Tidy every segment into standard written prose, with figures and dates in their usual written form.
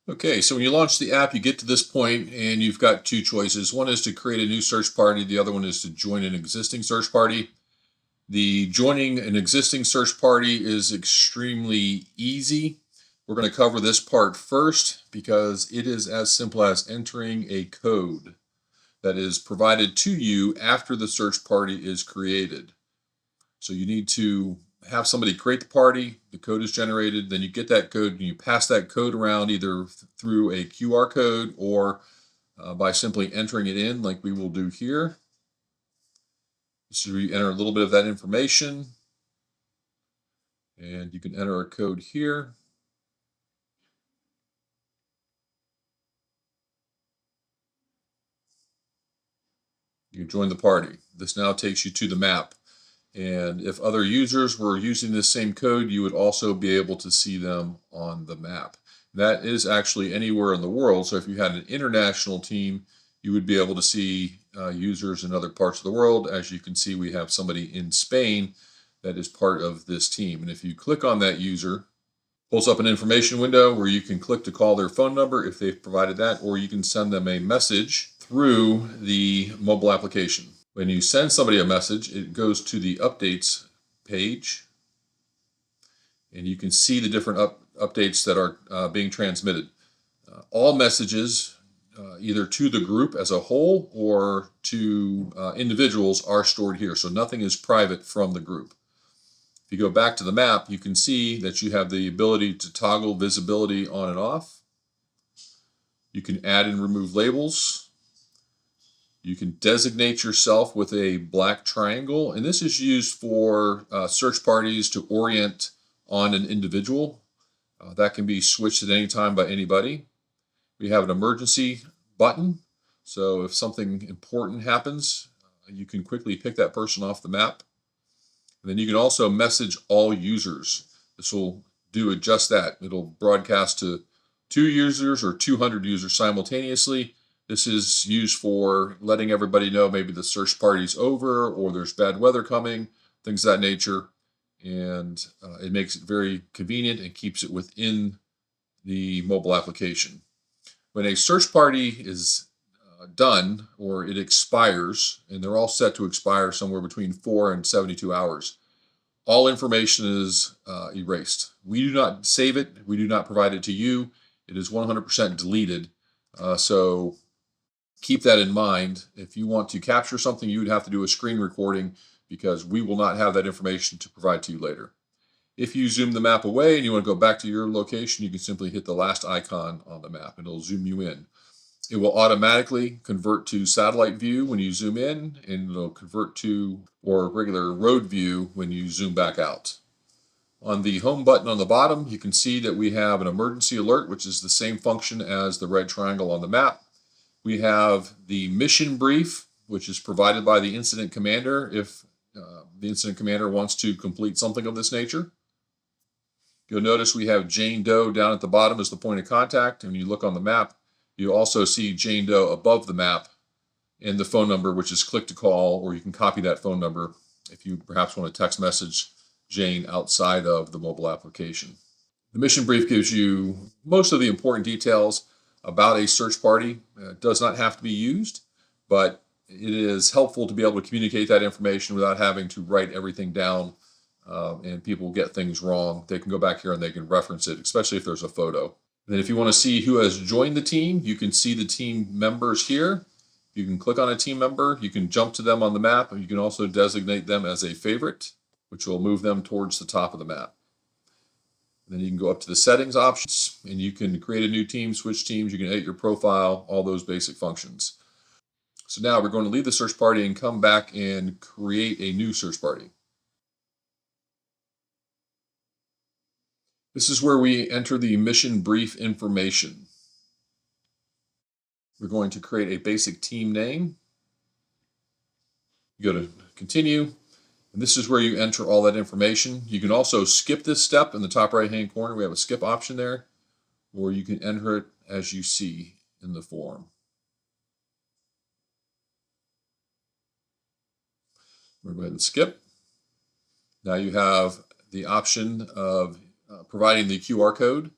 Okay, so when you launch the app, you get to this point and you've got two choices. One is to create a new search party. The other one is to join an existing search party. The joining an existing search party is extremely easy. We're going to cover this part first because it is as simple as entering a code that is provided to you after the search party is created. So you need to have somebody create the party, the code is generated, then you get that code and you pass that code around either through a QR code or by simply entering it in like we will do here. So we enter a little bit of that information and you can enter a code here. You join the party. This now takes you to the map. And if other users were using this same code, you would also be able to see them on the map. That is actually anywhere in the world. So if you had an international team, you would be able to see users in other parts of the world. As you can see, we have somebody in Spain that is part of this team. And if you click on that user, pulls up an information window where you can click to call their phone number if they've provided that, or you can send them a message through the mobile application. When you send somebody a message, it goes to the updates page, and you can see the different updates that are being transmitted. All messages, either to the group as a whole or to individuals, are stored here. So nothing is private from the group. If you go back to the map, you can see that you have the ability to toggle visibility on and off. You can add and remove labels. You can designate yourself with a black triangle, and this is used for search parties to orient on an individual. That can be switched at any time by anybody. We have an emergency button, so if something important happens, you can quickly pick that person off the map. And then you can also message all users. This will do just that. It'll broadcast to 2 users or 200 users simultaneously. This is used for letting everybody know maybe the search party's over or there's bad weather coming, things of that nature. And it makes it very convenient and keeps it within the mobile application. When a search party is done or it expires, and they're all set to expire somewhere between 4 and 72 hours, all information is erased. We do not save it. We do not provide it to you. It is 100% deleted. So keep that in mind. If you want to capture something, you would have to do a screen recording because we will not have that information to provide to you later. If you zoom the map away and you want to go back to your location, you can simply hit the last icon on the map and it'll zoom you in. It will automatically convert to satellite view when you zoom in, and it'll convert to or regular road view when you zoom back out. On the home button on the bottom, you can see that we have an emergency alert, which is the same function as the red triangle on the map. We have the mission brief, which is provided by the incident commander if the incident commander wants to complete something of this nature. You'll notice we have Jane Doe down at the bottom as the point of contact. And when you look on the map, you also see Jane Doe above the map and the phone number, which is click to call, or you can copy that phone number if you perhaps want to text message Jane outside of the mobile application. The mission brief gives you most of the important details about a search party. It does not have to be used, but it is helpful to be able to communicate that information without having to write everything down, and people get things wrong. They can go back here and they can reference it, especially if there's a photo. Then if you want to see who has joined the team, you can see the team members here. You can click on a team member, you can jump to them on the map, and you can also designate them as a favorite, which will move them towards the top of the map. Then you can go up to the settings options and you can create a new team, switch teams, you can edit your profile, all those basic functions. So now we're going to leave the search party and come back and create a new search party. This is where we enter the mission brief information. We're going to create a basic team name. You go to continue, and this is where you enter all that information. You can also skip this step in the top right hand corner. We have a skip option there, or you can enter it as you see in the form. We'll go ahead and skip. Now you have the option of providing the QR code.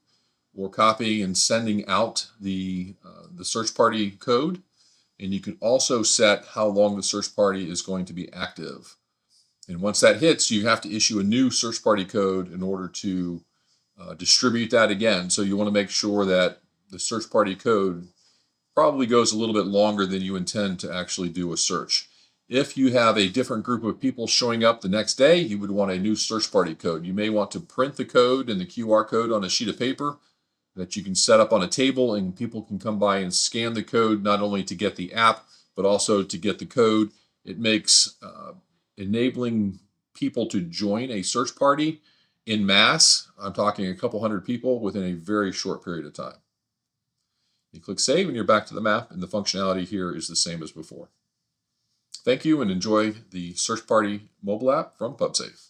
or copying and sending out the search party code. And you can also set how long the search party is going to be active. And once that hits, you have to issue a new search party code in order to distribute that again. So you want to make sure that the search party code probably goes a little bit longer than you intend to actually do a search. If you have a different group of people showing up the next day, you would want a new search party code. You may want to print the code and the QR code on a sheet of paper that you can set up on a table, and people can come by and scan the code, not only to get the app, but also to get the code. It makes enabling people to join a search party in mass, I'm talking a couple hundred people, within a very short period of time. You click save and you're back to the map, and the functionality here is the same as before. Thank you, and enjoy the Search Party mobile app from PubSafe.